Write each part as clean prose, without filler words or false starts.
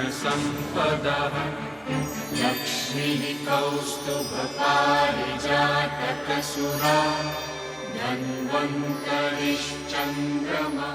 धनसम्पदः लक्ष्मीः कौस्तुभपारिजातकसुरा धन्वन्तरिश्चन्द्रमा।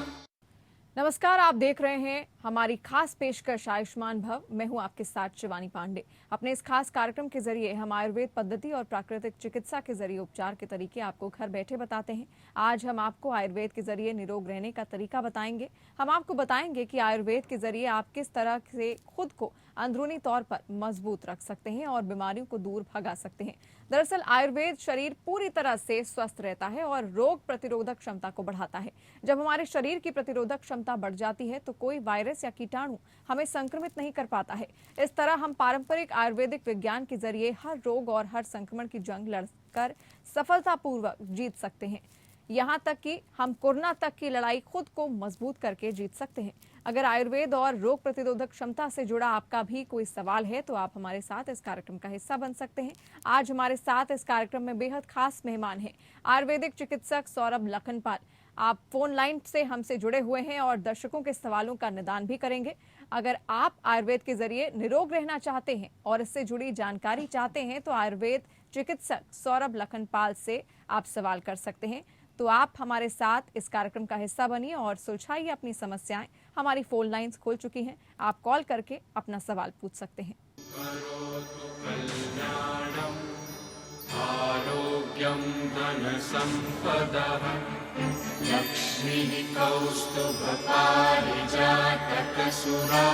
नमस्कार, आप देख रहे हैं हमारी खास पेशकश आयुष्मान भव। मैं हूं आपके साथ शिवानी पांडे। अपने इस खास कार्यक्रम के जरिए हम आयुर्वेद पद्धति और प्राकृतिक चिकित्सा के जरिए उपचार के तरीके आपको घर बैठे बताते हैं। आज हम आपको आयुर्वेद के जरिए निरोग रहने का तरीका बताएंगे। हम आपको बताएंगे कि आयुर्वेद के जरिए आप किस तरह से खुद को अंदरूनी तौर पर मजबूत रख सकते हैं और बीमारियों को दूर भगा सकते हैं। दरअसल आयुर्वेद शरीर पूरी तरह से स्वस्थ रहता है और रोग प्रतिरोधक क्षमता को बढ़ाता है। जब हमारे शरीर की प्रतिरोधक क्षमता बढ़ जाती है तो कोई वायरस या कीटाणु हमें संक्रमित नहीं कर पाता है। इस तरह हम पारंपरिक आयुर्वेदिक विज्ञान के जरिए हर रोग और हर संक्रमण की जंग लड़कर सफलतापूर्वक जीत सकते हैं। यहाँ तक कि हम कोरोना तक की लड़ाई खुद को मजबूत करके जीत सकते हैं। अगर आयुर्वेद और रोग प्रतिरोधक क्षमता से जुड़ा आपका भी कोई सवाल है तो आप हमारे साथ इस कार्यक्रम का हिस्सा बन सकते हैं। आज हमारे साथ इस कार्यक्रम में बेहद खास मेहमान हैं आयुर्वेदिक चिकित्सक सौरभ लखनपाल। आप फोन लाइन से हमसे जुड़े हुए हैं और दर्शकों के सवालों का निदान भी करेंगे। अगर आप आयुर्वेद के जरिए निरोग रहना चाहते हैं और इससे जुड़ी जानकारी चाहते हैं तो आयुर्वेद चिकित्सक सौरभ लखनपाल से आप सवाल कर सकते हैं। तो आप हमारे साथ इस कार्यक्रम का हिस्सा बनिए और सुलझाइए अपनी समस्याएं। हमारी फोन लाइंस खुल चुकी हैं, आप कॉल करके अपना सवाल पूछ सकते हैं। आरोग्यं धनसम्पदः लक्ष्मीः कौस्तुभपारिजातकसुरा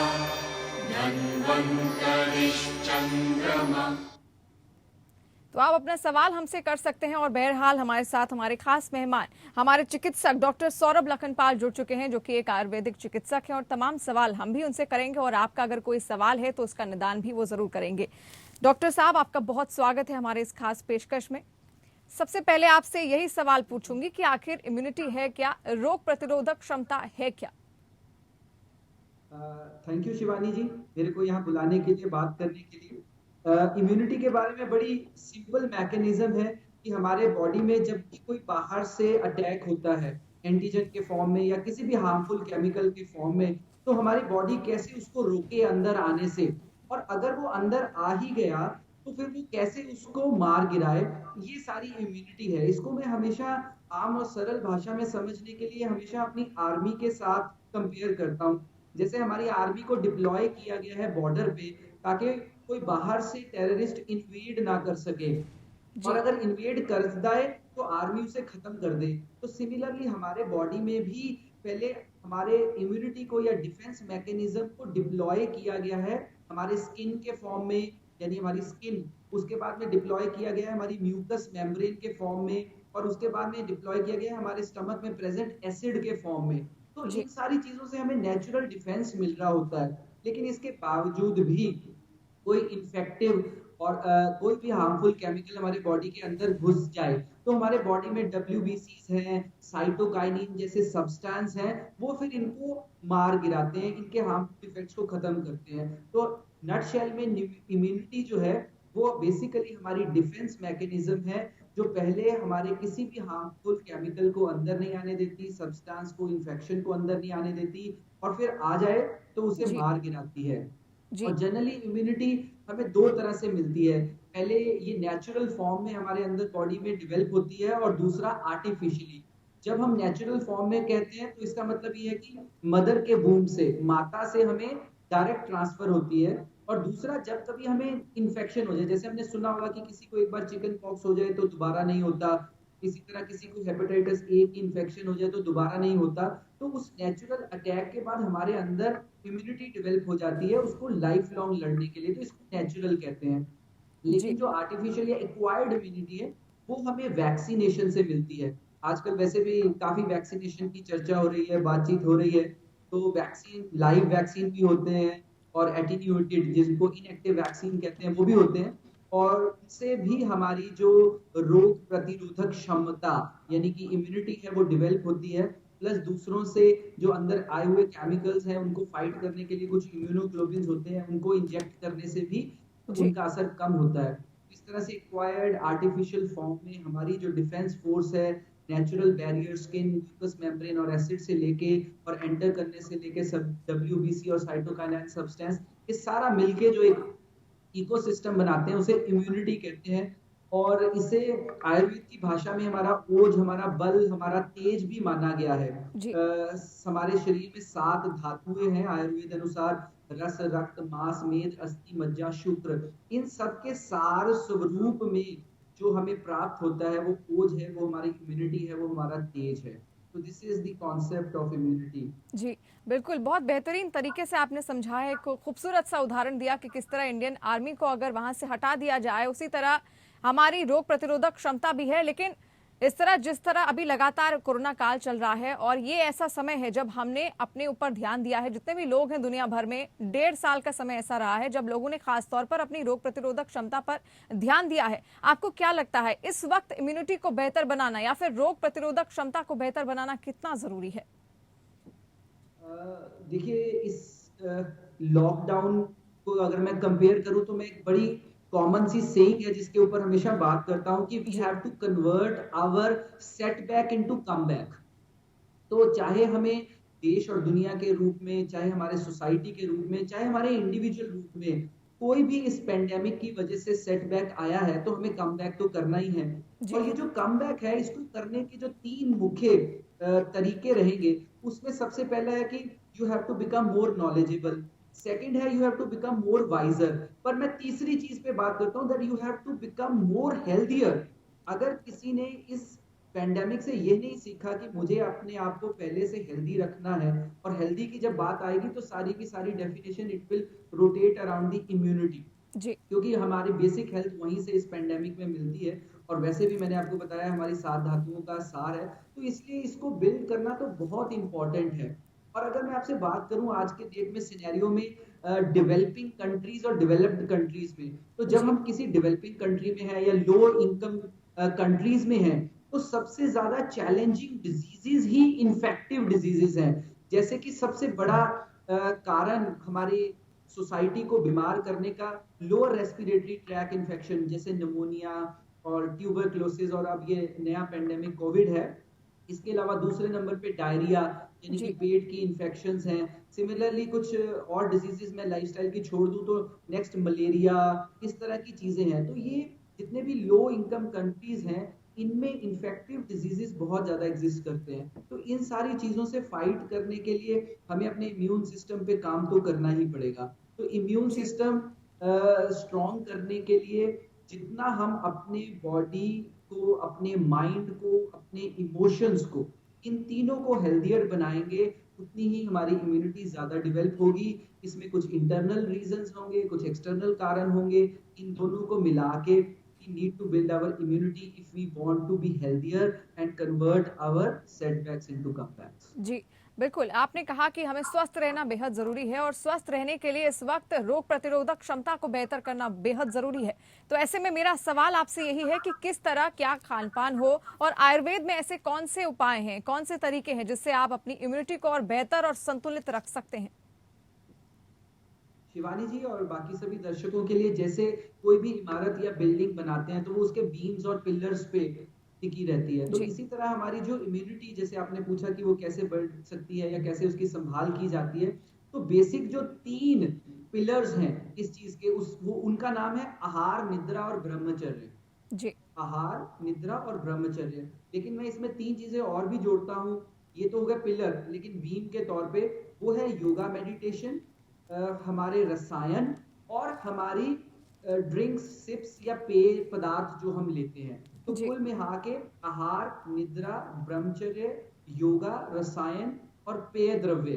धन्वन्तरिश्चन्द्रमा। तो आप अपना सवाल हमसे कर सकते हैं और बहरहाल हमारे साथ हमारे खास मेहमान हमारे चिकित्सक डॉक्टर सौरभ लखनपाल जुड़ चुके हैं, जो कि एक आयुर्वेदिक चिकित्सक हैं और तमाम सवाल हम भी उनसे करेंगे और आपका अगर कोई सवाल है तो उसका निदान भी वो जरूर करेंगे। डॉक्टर साहब, आपका बहुत स्वागत है हमारे इस खास पेशकश में। सबसे पहले आपसे यही सवाल पूछूंगी कि आखिर इम्यूनिटी है क्या, रोग प्रतिरोधक क्षमता है क्या? थैंक यू शिवानी जी, मेरे को यहाँ बुलाने के लिए, बात करने के लिए। इम्यूनिटी के बारे में बड़ी सिंपल मैकेनिज्म है कि हमारे बॉडी में जब भी कोई बाहर से अटैक होता है एंटीजन के फॉर्म में या किसी भी हार्मफुल केमिकल के फॉर्म में, तो हमारी बॉडी कैसे उसको रोके अंदर आने से, और अगर वो अंदर आ ही गया तो फिर वो कैसे उसको मार गिराए। ये सारी इम्यूनिटी है। इसको मैं हमेशा आम और सरल भाषा में समझने के लिए हमेशा अपनी आर्मी के साथ कंपेयर करता हूँ। जैसे हमारी आर्मी को डिप्लॉय किया गया है बॉर्डर पे ताकि कोई बाहर से टेररिस्ट इन्वेड ना कर सके, और अगर इन्वेड कर जाए तो आर्मी उसे खत्म कर दे। तो सिमिलरली हमारे बॉडी में भी पहले हमारे इम्यूनिटी को या डिफेंस मैकेनिज्म को डिप्लॉय किया गया है हमारे स्किन के फॉर्म में, यानी हमारी स्किन, उसके बाद में डिप्लॉय किया गया है हमारी म्यूकस मेम्ब्रेन के फॉर्म में, और उसके बाद में डिप्लॉय किया गया है हमारे स्टमक में प्रेजेंट एसिड के फॉर्म में। तो इन सारी चीजों से हमें नेचुरल डिफेंस मिल रहा होता है। लेकिन इसके बावजूद भी कोई इन्फेक्टिव और कोई भी हार्मफुल केमिकल हमारे बॉडी के अंदर घुस जाए तो हमारे बॉडी में WBCs हैं, साइटोकाइनिन जैसे सब्सटेंस हैं, वो फिर इनको मार गिराते हैं, इनके हार्मफुल इफेक्ट्स को खत्म करते हैं। तो नटशेल में इम्यूनिटी जो है वो बेसिकली हमारी डिफेंस मैकेनिज्म है, जो पहले हमारे किसी भी हार्मफुल केमिकल को अंदर नहीं आने देती, सब्सटेंस को, इन्फेक्शन को अंदर नहीं आने देती, और फिर आ जाए तो उसे मार गिराती है। और जनरली इम्यूनिटी हमें दो तरह से मिलती है। पहले ये नेचुरल फॉर्म में हमारे अंदर बॉडी में डेवलप होती है, और दूसरा आर्टिफिशियली। जब हम नेचुरल फॉर्म में कहते हैं तो इसका मतलब ये है कि मदर के वूम्ब से, माता से हमें डायरेक्ट ट्रांसफर होती है। और दूसरा, जब कभी हमें इन्फेक्शन हो जाए, जैसे हमने सुना होगा कि किसी को एक बार चिकन पॉक्स हो जाए तो दोबारा नहीं होता, इसी तरह किसी को हेपेटाइटिस ए की इन्फेक्शन हो जाए तो दोबारा नहीं होता। तो उस नेचुरल अटैक के बाद हमारे अंदर इम्यूनिटी डेवलप हो जाती है उसको लाइफ लॉन्ग लड़ने के लिए, तो इसको नेचुरल कहते हैं। लेकिन जो आर्टिफिशियल या एक्वायर्ड इम्यूनिटी है वो हमें वैक्सीनेशन से मिलती है। आजकल वैसे भी काफी वैक्सीनेशन की चर्चा हो रही है, बातचीत हो रही है। तो वैक्सीन, लाइव वैक्सीन भी होते हैं और एटीन्यूएटेड, जिनको इनएक्टिव वैक्सीन कहते हैं, वो भी होते हैं। और इससे भी हमारी जो रोग प्रतिरोधक क्षमता यानी कि इम्यूनिटी है वो डेवलप होती है, प्लस दूसरों से जो अंदर आए हुए केमिकल्स हैं उनको फाइट करने के लिए कुछ इम्यूनोग्लोबिन्स होते हैं, उनको इंजेक्ट करने से भी उनका असर कम होता है। इस तरह से एक्वायर्ड आर्टिफिशियल फॉर्म में हमारी जो डिफेंस फोर्स है, natural barrier, skin, mucous membrane और एसिड से लेके और एंटर करने से लेके सब WBC और साइटोकाइनिन सब्सटेंस, ये सारा मिलके जो एक इकोसिस्टम बनाते हैं उसे इम्यूनिटी कहते हैं। और इसे आयुर्वेद की भाषा में हमारा ओज, हमारा बल, हमारा तेज भी माना गया है। जी। हमारे शरीर में 7 धातुएं हैं आयुर्वेद अनुसार: रस, रक्त, मांस, मेद, अस्थि, मज्जा, शुक्र। इन सब के सार स्वरूप में जो हमें प्राप्त होता है वो ओज है, वो हमारी इम्यूनिटी है, वो हमारा तेज है। तो this is the concept of immunity. जी, बिल्कुल, बहुत बेहतरीन तरीके से आपने समझाया है, खूबसूरत सा उदाहरण दिया कि किस तरह इंडियन आर्मी को अगर वहाँ से हटा दिया जाए, उसी तरह हमारी रोग प्रतिरोधक क्षमता भी है। लेकिन इस तरह जिस तरह अभी लगातार कोरोना काल चल रहा है और ये ऐसा समय है जब हमने अपने ऊपर ध्यान दिया है, जितने भी लोग हैं दुनिया भर में, 1.5 साल का समय ऐसा रहा है जब लोगों ने खास तौर पर अपनी रोग प्रतिरोधक क्षमता पर ध्यान दिया है। आपको क्या लगता है इस वक्त इम्यूनिटी को बेहतर बनाना या फिर रोग प्रतिरोधक क्षमता को बेहतर बनाना कितना जरूरी है? देखिए, इस लॉकडाउन को अगर मैं कंपेयर करूं तो मैं एक बड़ी कॉमन सी सेइंग है जिसके ऊपर हमेशा बात करता हूं कि we have to convert our setback into comeback. तो चाहे हमें देश और दुनिया के रूप में, चाहे हमारे सोसाइटी के रूप में, चाहे हमारे इंडिविजुअल रूप में, कोई भी इस पेंडेमिक की वजह से सेटबैक आया है तो हमें कमबैक तो करना ही है। जी। और ये जो कमबैक है, इसको करने के जो 3 मुख्य तरीके रहेंगे, उसमें सबसे पहला है कि you have to become more knowledgeable. Second है you have to become more wiser. पर मैं तीसरी चीज पे बात करता हूँ, that you have to become more healthier. अगर किसी ने इस पेंडेमिक से ये नहीं सीखा कि मुझे अपने आप को पहले से हेल्दी रखना है, और हेल्दी की जब बात आएगी तो सारी की सारी definition it will rotate around the immunity, जी। क्योंकि हमारी बेसिक हेल्थ वहीं से इस पेंडेमिक में मिलती है। और वैसे भी मैंने आपको बताया हमारी 7 धातुओं का सार है, तो इसलिए इसको बिल्ड करना तो बहुत इंपॉर्टेंट है। और अगर मैं आपसे बात करूं आज के डेट में सिनेरियो में, डेवलपिंग कंट्रीज और डेवलप्ड कंट्रीज में, तो जब जी। हम किसी डेवलपिंग कंट्री में है या लो इनकम कंट्रीज में है, तो सबसे ज्यादा चैलेंजिंग डिजीजेज ही इन्फेक्टिव डिजीजेज हैं। जैसे कि सबसे बड़ा कारण हमारी सोसाइटी को बीमार करने का लोअर रेस्पिरेटरी ट्रैक इन्फेक्शन, जैसे निमोनिया और ट्यूबरक्लोसिस, और अब ये नया पेंडेमिक कोविड है। इसके अलावा दूसरे नंबर पे डायरिया, यानी कि जी। पेट की इन्फेक्शंस हैं। सिमिलरली कुछ और डिजीजेस में लाइफस्टाइल की छोड़ दूं तो नेक्स्ट मलेरिया, इस तरह की चीजें हैं। तो ये जितने भी लो इनकम कंट्रीज हैं, इनमें इन्फेक्टिव डिजीजेस बहुत ज्यादा एग्जिस्ट करते हैं। तो इन सारी चीजों से फाइट करने के लिए हमें अपने इम्यून सिस्टम पे काम तो करना ही पड़ेगा। तो इम्यून जी। सिस्टम स्ट्रॉन्ग करने के लिए जितना हम अपने बॉडी को, अपने माइंड को, अपने इमोशंस को, इन तीनों को हेल्दियर बनाएंगे, उतनी ही हमारी इम्यूनिटी ज्यादा डेवलप होगी। इसमें कुछ इंटरनल रीजंस होंगे, कुछ एक्सटर्नल कारण होंगे। इन दोनों को मिला के we need to build our immunity if we want to be healthier and convert our setbacks into comebacks. जी, बिल्कुल, आपने कहा कि हमें स्वस्थ रहना बेहद ज़रूरी है और स्वस्थ रहने के लिए इस वक्त रोग प्रतिरोधक क्षमता को बेहतर करना बेहद ज़रूरी है। तो ऐसे में मेरा सवाल आपसे यही है कि किस तरह क्या खान-पान हो और आयुर्वेद में ऐसे कौन से उपाय हैं, कौन से तरीके हैं जिससे आप अपनी इम्यूनिटी को और बेहतर और संतुलित रख सकते हैं? शिवानी जी और बाकी सभी दर्शकों के लिए, जैसे कोई भी इमारत या बिल्डिंग बनाते हैं तो वो उसके बीम्स और पिलर्स पे टिकी रहती है, तो जी। इसी तरह हमारी जो इम्यूनिटी, जैसे आपने पूछा कि वो कैसे बढ़ सकती है या कैसे उसकी संभाल की जाती है, तो बेसिक जो 3 पिलर्स हैं इस चीज के, उस वो उनका नाम है आहार, निद्रा और ब्रह्मचर्य। जी। आहार, निद्रा और ब्रह्मचर्य। लेकिन मैं इसमें 3 चीजें और भी जोड़ता हूँ। ये तो हो गए पिलर, लेकिन बीम के तौर पे वो है योगा, मेडिटेशन, हमारे रसायन, और हमारी ड्रिंक्स, सिप्स या पेय पदार्थ जो हम लेते हैं। तो जी। कुल मिला के आहार, निद्रा, ब्रह्मचर्य, योगा, रसायन और पेय द्रव्य,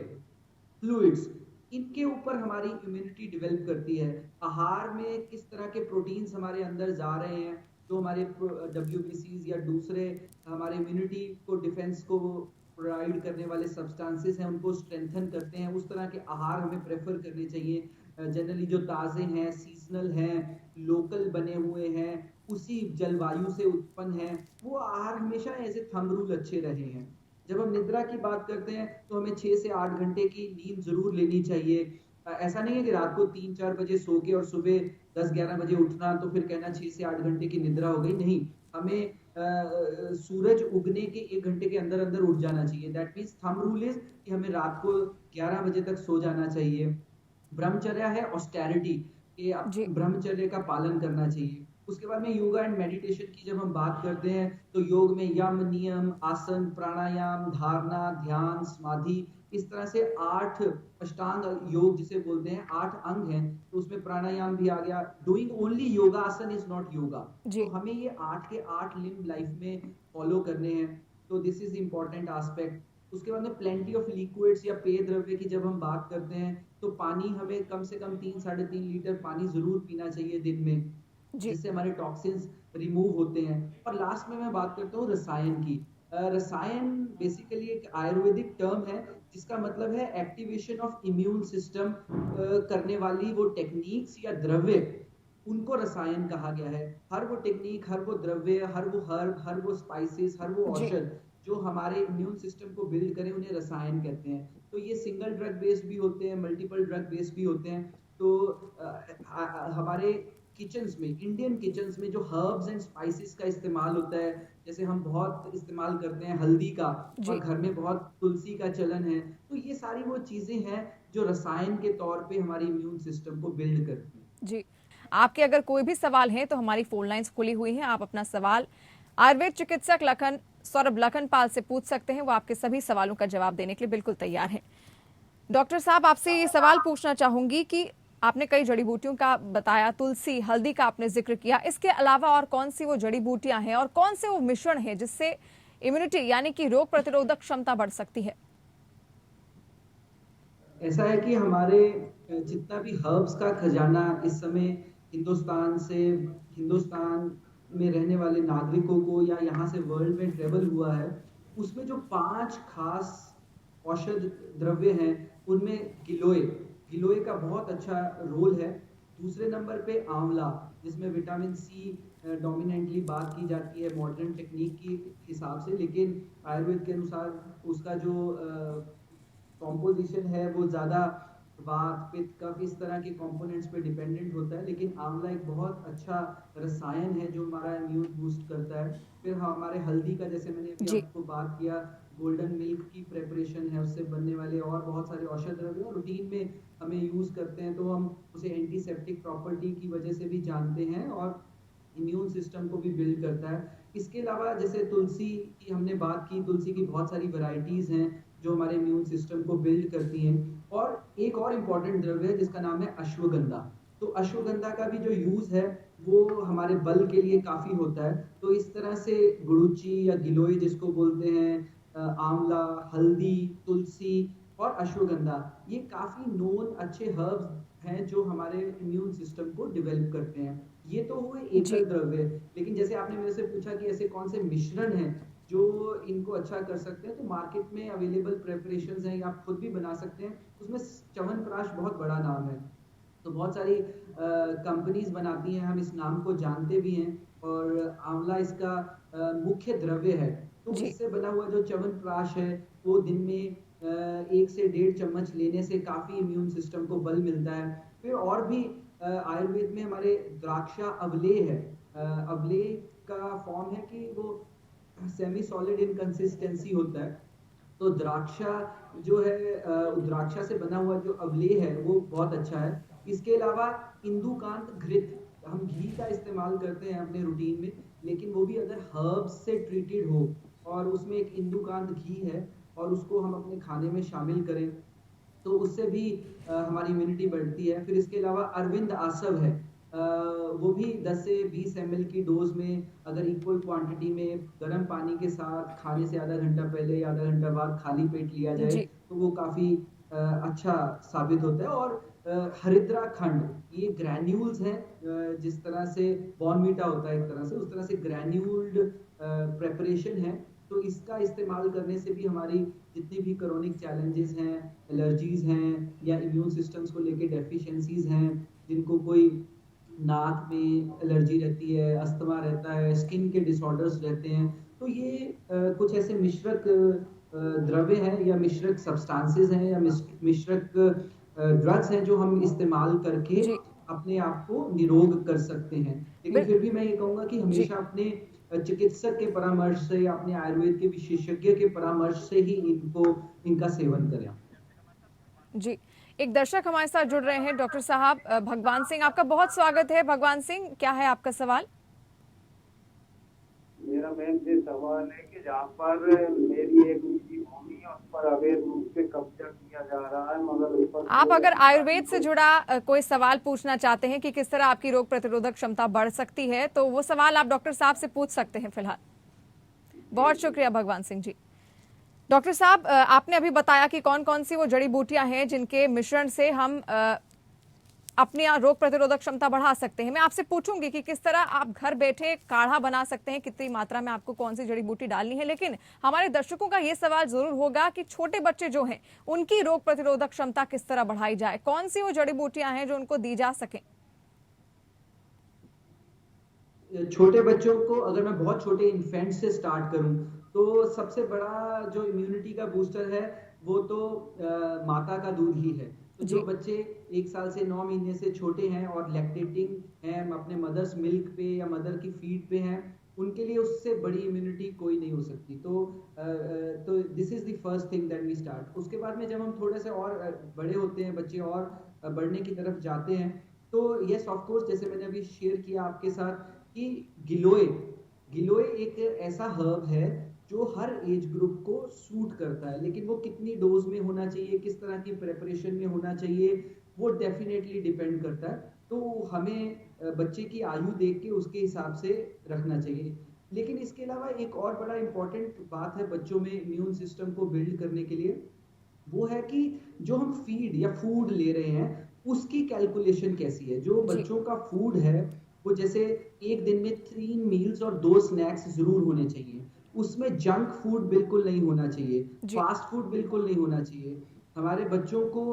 फ्लूइड्स, इनके ऊपर हमारी इम्यूनिटी डेवलप करती है। आहार में किस तरह के प्रोटीन्स हमारे अंदर जा रहे हैं, जो हमारे डब्ल्यूबीसीज या दूसरे हमारे इम्यूनिटी को, डिफेंस को प्रोवाइड करने वाले सब्सटेंसेस हैं, उनको स्ट्रेंथन करते हैं। उस तरह के आहार हमें प्रेफर करने चाहिए, जनरली जो ताज़े हैं, सीजनल हैं, लोकल बने हुए हैं, उसी जलवायु से उत्पन्न हैं, वो आहार हमेशा एज ए थंब रूल अच्छे रहे हैं। जब हम निद्रा की बात करते हैं तो हमें 6 से 8 घंटे की नींद जरूर लेनी चाहिए। ऐसा नहीं है कि रात को 3-4 बजे सो के और सुबह 10-11 बजे उठना तो फिर कहना 6 से 8 घंटे की निद्रा हो गई। नहीं, हमें सूरज उगने के 1 घंटे के अंदर अंदर उठ जाना चाहिए। That means thumb rule is कि हमें रात को 11 बजे तक सो जाना चाहिए। ब्रह्मचर्या है ऑस्टेरिटी, कि जी। ब्रह्मचर्य का पालन करना चाहिए। उसके बाद में योगा एंड मेडिटेशन की जब हम बात करते हैं तो योग में यम, नियम, आसन, प्राणायाम, धारणा, ध्यान, समाधि, इस तरह से 8 अष्टांग योग जिसे बोलते हैं, 8 अंग हैं। तो उसमें प्राणायाम भी आ गया। डूइंग ओनली योगा आसन इज नॉट योगा। तो जी। हमें ये 8 के 8 लिम्ब लाइफ में फॉलो करने हैं। तो दिस इज इंपॉर्टेंट एस्पेक्ट। उसके बाद में प्लेंटी ऑफ लिक्विड्स या पेय द्रव्य की जब हम बात करते हैं तो पानी हमें कम से कम 3-3.5 लीटर पानी जरूर पीना चाहिए दिन में, जी। जिससे हमारे टॉक्सिन्स रिमूव होते हैं। और लास्ट में मैं बात करता हूँ रसायन की। रसायन बेसिकली एक आयुर्वेदिक टर्म है जिसका मतलब है एक्टिवेशन ऑफ इम्यून सिस्टम करने वाली वो टेक्निक्स या द्रव्य, उनको रसायन कहा गया है। हर वो टेक्निक, हर वो द्रव्य, हर वो हर्ब, हर वो स्पाइसेस, हर वो जी। औषध जो हमारे इम्यून सिस्टम को बिल्ड करें, उन्हें रसायन कहते हैं। तो ये सिंगल ड्रग बेस्ड भी होते हैं, मल्टीपल ड्रग बेस्ड भी होते हैं। तो हमारे किचन्स में, इंडियन किचन्स में जो हर्ब्स एंड स्पाइसेस का इस्तेमाल होता है, जैसे हम बहुत इस्तेमाल करते हैं हल्दी का, और जी। घर में बहुत तुलसी का चलन है। तो ये सारी वो चीजें हैं जो रसायन के तौर पे हमारे इम्यून सिस्टम को बिल्ड करती हैं। जी। आपके अगर कोई भी सवाल है तो हमारी फोन लाइंस खुली हुई हैं। आप अपना सवाल आयुर्वेद चिकित्सक सौरभ लखनपाल से पूछ सकते हैं। वो आपके सभी सवालों का जवाब देने के लिए बिल्कुल तैयार हैं। डॉक्टर साहब, आपसे ये सवाल पूछना चाहूंगी कि आपने कई जड़ी बूटियों का बताया, तुलसी, हल्दी का आपने जिक्र किया, इसके अलावा और कौन सी वो जड़ी बूटियां हैं और कौन से वो मिश्रण है जिससे इम्यूनिटी यानी कि रोग प्रतिरोधक क्षमता बढ़ सकती है? ऐसा है कि हमारे जितना भी हर्ब्स का खजाना इस समय हिंदुस्तान में रहने वाले नागरिकों को या यहाँ से वर्ल्ड में ट्रेवल हुआ है, उसमें जो 5 खास औषध द्रव्य हैं, उनमें गिलोय गिलोय का बहुत अच्छा रोल है। दूसरे नंबर पे आंवला, जिसमें विटामिन सी डोमिनेंटली बात की जाती है मॉडर्न टेक्निक के हिसाब से, लेकिन आयुर्वेद के अनुसार उसका जो कॉम्पोजिशन है वो ज़्यादा वात, पित्त, कफ, इस तरह के कंपोनेंट्स पे डिपेंडेंट होता है। लेकिन आंवला एक बहुत अच्छा रसायन है जो हमारा इम्यून बूस्ट करता है। फिर हमारे हल्दी का, जैसे मैंने अभी जी। आपको बात किया, गोल्डन मिल्क की प्रेपरेशन है, उससे बनने वाले और बहुत सारे औषध द्रव्य और रूटीन में हमें यूज़ करते हैं, तो हम उसे एंटीसेप्टिक प्रॉपर्टी की वजह से भी जानते हैं और इम्यून सिस्टम को भी बिल्ड करता है। इसके अलावा जैसे तुलसी की हमने बात की, तुलसी की बहुत सारी वैरायटीज हैं जो हमारे इम्यून सिस्टम को बिल्ड करती हैं। और एक और इम्पॉर्टेंट द्रव्य है जिसका नाम है अश्वगंधा। तो अश्वगंधा का भी जो यूज है वो हमारे बल के लिए काफी होता है। तो इस तरह से गुड़ुची या गिलोय जिसको बोलते हैं, आंवला, हल्दी, तुलसी और अश्वगंधा, ये काफी नोन अच्छे हर्ब्स हैं जो हमारे इम्यून सिस्टम को डेवलप करते हैं। ये तो हुए जी। एकल द्रव्य। लेकिन जैसे आपने मेरे से पूछा कि ऐसे कौन से मिश्रण हैं जो इनको अच्छा कर सकते हैं, तो मार्केट में अवेलेबल प्रेपरेशंस हैं, या आप खुद भी बना सकते हैं। उसमें च्यवनप्राश बहुत बड़ा नाम है। तो बहुत सारी कंपनीज बनाती हैं, हम इस नाम को जानते भी हैं, और आंवला इसका मुख्य द्रव्य है। तो जी। इससे बना हुआ जो च्यवनप्राश है वो दिन में 1 से 1.5 चम्मच लेने से काफी इम्यून सिस्टम को बल मिलता है। फिर और भी आयुर्वेद में हमारे द्राक्षा अवलेह है। अवलेह का फॉर्म है कि वो सेमी सॉलिड इन कंसिस्टेंसी होता है। तो द्राक्षा जो है, द्राक्षा से बना हुआ जो अवलेह है वो बहुत अच्छा है। इसके अलावा इंदुकांत घृत, हम घी का इस्तेमाल करते हैं अपने रूटीन में, लेकिन वो भी अगर हर्ब्स से ट्रीटेड हो और उसमें एक इंदुकांत घी है और उसको हम अपने खाने में शामिल करें, तो उससे भी हमारी इम्यूनिटी बढ़ती है। फिर इसके अलावा अरविंद आसव है, वो भी 10 से 20 ml की डोज में अगर इक्वल क्वांटिटी में गर्म पानी के साथ खाने से आधा घंटा पहले या आधा घंटा बाद खाली पेट लिया जाए, जी। तो वो काफ़ी अच्छा साबित होता है। और हरिद्रा खंड, ये ग्रैन्यूल्स हैं, जिस तरह से बॉर्नवीटा होता है एक तरह से, उस तरह से ग्रैन्यूल्ड प्रेपरेशन है। तो इसका इस्तेमाल करने से भी हमारी जितनी भी क्रोनिक चैलेंजेस हैं, एलर्जीज हैं, या इम्यून सिस्टम्स को लेके डेफिशिएंसीज हैं, जिनको कोई नाक में एलर्जी रहती है, अस्थमा रहता है, स्किन के डिसऑर्डर्स रहते हैं, तो ये कुछ ऐसे मिश्रक द्रव्य हैं या मिश्रक सब्सटेंसेस हैं या मिश्रक ड्रग्स हैं जो हम इस्तेमाल करके जी। अपने आप को निरोग कर सकते हैं। लेकिन बिल फिर भी मैं ये कहूँगा कि जी। हमेशा अपने चिकित्सक के परामर्श से या अपने आयुर्वेद के विशेषज्ञ के परामर्श से ही इनका सेवन करें। जी। एक दर्शक हमारे साथ जुड़ रहे हैं, डॉक्टर साहब भगवान सिंह, आपका बहुत स्वागत है। भगवान सिंह, क्या है आपका सवाल? मेरा मेन ये सवाल है कि जहाँ पर मेरी एक निजी भूमि है उस पर अवैध रूप से कब्जा किया जा रहा है, मगर उस पर आप अगर आयुर्वेद से जुड़ा कोई सवाल पूछना चाहते हैं कि किस तरह आपकी रोग प्रतिरोधक क्षमता बढ़ सकती है, तो वो सवाल आप डॉक्टर साहब से पूछ सकते हैं फिलहाल। बहुत शुक्रिया भगवान सिंह जी। डॉक्टर साहब, आपने अभी बताया कि कौन कौन सी वो जड़ी बूटियां हैं जिनके मिश्रण से हम अपनी रोग प्रतिरोधक क्षमता बढ़ा सकते हैं। मैं आपसे पूछूंगी कि किस तरह आप घर बैठे काढ़ा बना सकते हैं, कितनी मात्रा में आपको कौन सी जड़ी बूटी डालनी है, लेकिन हमारे दर्शकों का ये सवाल जरूर होगा कि छोटे बच्चे जो हैं उनकी रोग प्रतिरोधक क्षमता किस तरह बढ़ाई जाए, कौन सी वो जड़ी बूटियां हैं जो उनको दी जा सके? छोटे बच्चों को अगर मैं बहुत छोटे इन्फेंट से स्टार्ट करूं तो सबसे बड़ा जो इम्यूनिटी का बूस्टर है वो तो माता का दूध ही है। तो जो बच्चे 1 साल से 9 महीने से छोटे हैं और लैक्टेटिंग हैं, अपने मदर्स मिल्क पे या मदर की फीड पे हैं, उनके लिए उससे बड़ी इम्यूनिटी कोई नहीं हो सकती। तो this is the first thing that we start. उसके बाद में जब हम थोड़े से और बड़े होते हैं, बच्चे और बढ़ने की तरफ जाते हैं, तो यस ऑफ कोर्स, जैसे मैंने अभी शेयर किया आपके साथ कि गिलोय एक ऐसा हर्ब है जो हर एज ग्रुप को सूट करता है, लेकिन वो कितनी डोज में होना चाहिए, किस तरह की प्रेपरेशन में होना चाहिए, वो डेफिनेटली डिपेंड करता है। तो हमें बच्चे की आयु देख के उसके हिसाब से रखना चाहिए। लेकिन इसके अलावा एक और बड़ा इंपॉर्टेंट बात है बच्चों में इम्यून सिस्टम को बिल्ड करने के लिए, वो है कि जो हम फीड या फूड ले रहे हैं उसकी कैलकुलेशन कैसी है। जो बच्चों का फूड है वो जैसे एक दिन में 3 मील्स और 2 स्नैक्स जरूर होने चाहिए। उसमें जंक फूड बिल्कुल नहीं होना चाहिए, फास्ट फूड बिल्कुल नहीं होना चाहिए। हमारे बच्चों को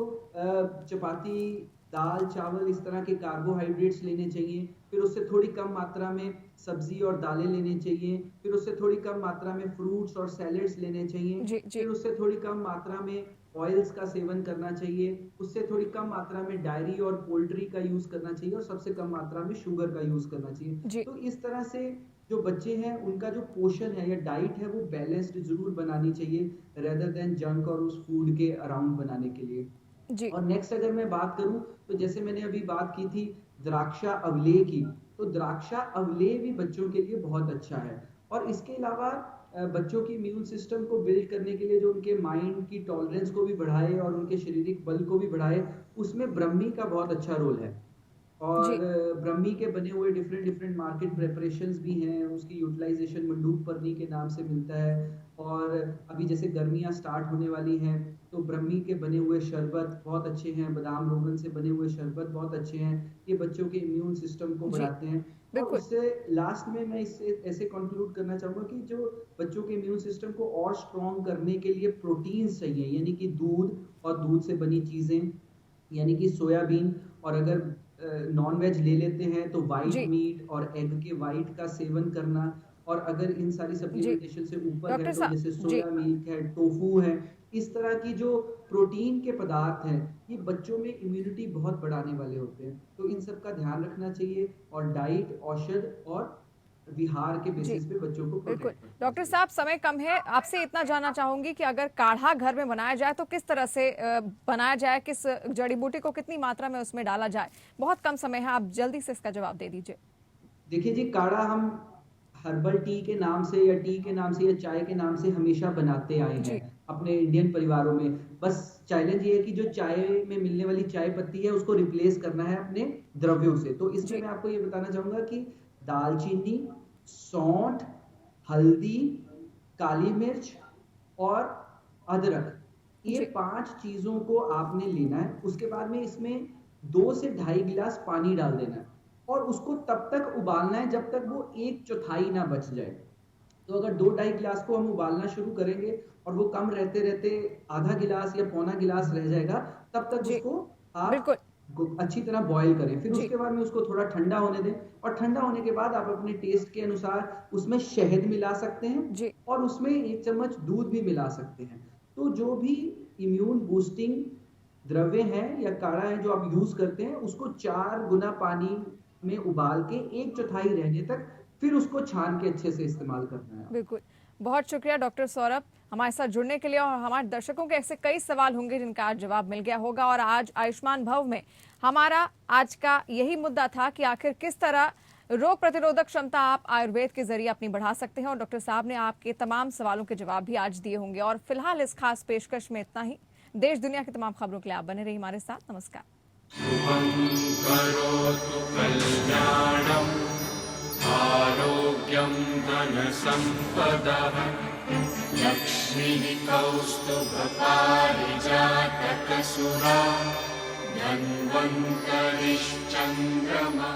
चपाती, दाल, चावल, इस तरह के कार्बोहाइड्रेट्स लेने चाहिए। फिर उससे थोड़ी कम मात्रा में सब्जी और दालें लेने चाहिए। फिर उससे थोड़ी कम मात्रा में फ्रूट्स और सैलेड्स लेने चाहिए। फिर उससे थोड़ी कम मात्रा में ऑयल्स का सेवन करना चाहिए। उससे थोड़ी कम मात्रा में डायरी और पोल्ट्री का यूज करना चाहिए और सबसे कम मात्रा में शुगर का यूज करना चाहिए। तो इस तरह से जो बच्चे हैं उनका जो पोषण है या डाइट है वो बैलेंस्ड जरूर बनानी चाहिए, रेदर देन जंक और उस फूड के अराउंड बनाने के लिए। और नेक्स्ट अगर मैं बात करूं तो जैसे मैंने अभी बात की थी द्राक्षा अवलेह की, तो द्राक्षा अवलेह भी बच्चों के लिए बहुत अच्छा है। और इसके अलावा बच्चों की इम्यून सिस्टम को बिल्ड करने के लिए जो उनके माइंड की टॉलरेंस को भी बढ़ाए और उनके शारीरिक बल को भी बढ़ाए, उसमें ब्रह्मी का बहुत अच्छा रोल है। और ब्रह्मी के बने हुए डिफरेंट मार्केट प्रेपरेशंस भी हैं, उसकी यूटिलाइजेशन मंडूक पर्नी के नाम से मिलता है। और अभी जैसे गर्मियां स्टार्ट होने वाली हैं तो ब्रह्मी के बने हुए शरबत बहुत अच्छे हैं, बादाम रोगन से बने हुए शरबत बहुत अच्छे हैं, ये बच्चों के इम्यून सिस्टम को बढ़ाते हैं। और उससे लास्ट में मैं इससे ऐसे कंक्लूड करना चाहूंगा कि जो बच्चों के इम्यून सिस्टम को और स्ट्रॉन्ग करने के लिए प्रोटीन्स चाहिए, यानी कि दूध और दूध से बनी चीजें, यानी कि सोयाबीन, और अगर नॉन वेज ले लेते हैं तो वाइट मीट और एग के वाइट का सेवन करना। और अगर इन सारी सप्लीमेंटेशन से ऊपर है तो जैसे सोया मिल्क है, टोफू है, इस तरह की जो प्रोटीन के पदार्थ हैं ये बच्चों में इम्यूनिटी बहुत बढ़ाने वाले होते हैं। तो इन सब का ध्यान रखना चाहिए और डाइट, औषध और विहार के बेसिस पे बच्चों को बिल्कुल। डॉक्टर साहब, समय कम है, आपसे इतना जानना चाहूंगी कि अगर काढ़ा घर में बनाया जाए तो किस तरह से बनाया जाए, किस जड़ी बूटी को कितनी मात्रा में उसमें डाला जाए? बहुत कम समय है, आप जल्दी से इसका जवाब दे दीजिए। देखिए जी, काढ़ा हम हर्बल टी के नाम से या टी के नाम से या चाय के नाम से हमेशा बनाते आए हैं अपने इंडियन परिवारों में। बस चैलेंज ये है कि जो चाय में मिलने वाली चाय पत्ती है उसको रिप्लेस करना है अपने द्रव्यों से। तो इसमें मैं आपको ये बताना चाहूंगा कि दालचीनी, सौंठ, हल्दी, काली मिर्च और अदरक, ये 5 चीजों को आपने लेना है। उसके बाद में इसमें 2 से 2.5 गिलास पानी डाल देना है और उसको तब तक उबालना है जब तक वो 1/4 ना बच जाए। तो अगर 2-2.5 गिलास को हम उबालना शुरू करेंगे और वो कम रहते रहते आधा गिलास या पौना गिलास रह जाएगा, तब तक उसको आप अच्छी तरह बॉईल करें। फिर उसके बाद में उसको थोड़ा ठंडा होने दें और ठंडा होने के बाद आप अपने टेस्ट के अनुसार उसमें शहद मिला सकते हैं और उसमें 1 चम्मच दूध भी मिला सकते हैं। तो जो भी इम्यून बूस्टिंग द्रव्य हैं या काढ़ा है जो आप यूज करते हैं, उसको 4 गुना पानी में उबाल के 1/4 रहने तक फिर उसको छान के अच्छे से इस्तेमाल करना है। बिल्कुल, बहुत शुक्रिया डॉक्टर सौरभ हमारे साथ जुड़ने के लिए। और हमारे दर्शकों के ऐसे कई सवाल होंगे जिनका आज जवाब मिल गया होगा। और आज आयुष्मान भव में हमारा आज का यही मुद्दा था कि आखिर किस तरह रोग प्रतिरोधक क्षमता आप आयुर्वेद के जरिए अपनी बढ़ा सकते हैं। और डॉक्टर साहब ने आपके तमाम सवालों के जवाब भी आज दिए होंगे। और फिलहाल इस खास पेशकश में इतना ही। देश दुनिया की तमाम खबरों के लिए आप बने रहिए हमारे साथ। नमस्कार। शुभं करोतु कल्याणम् आरोग्यं धनसम्पदः लक्ष्मीः कौस्तुभपारिजातकसुरा धन्वन्तरिश्चन्द्रमा।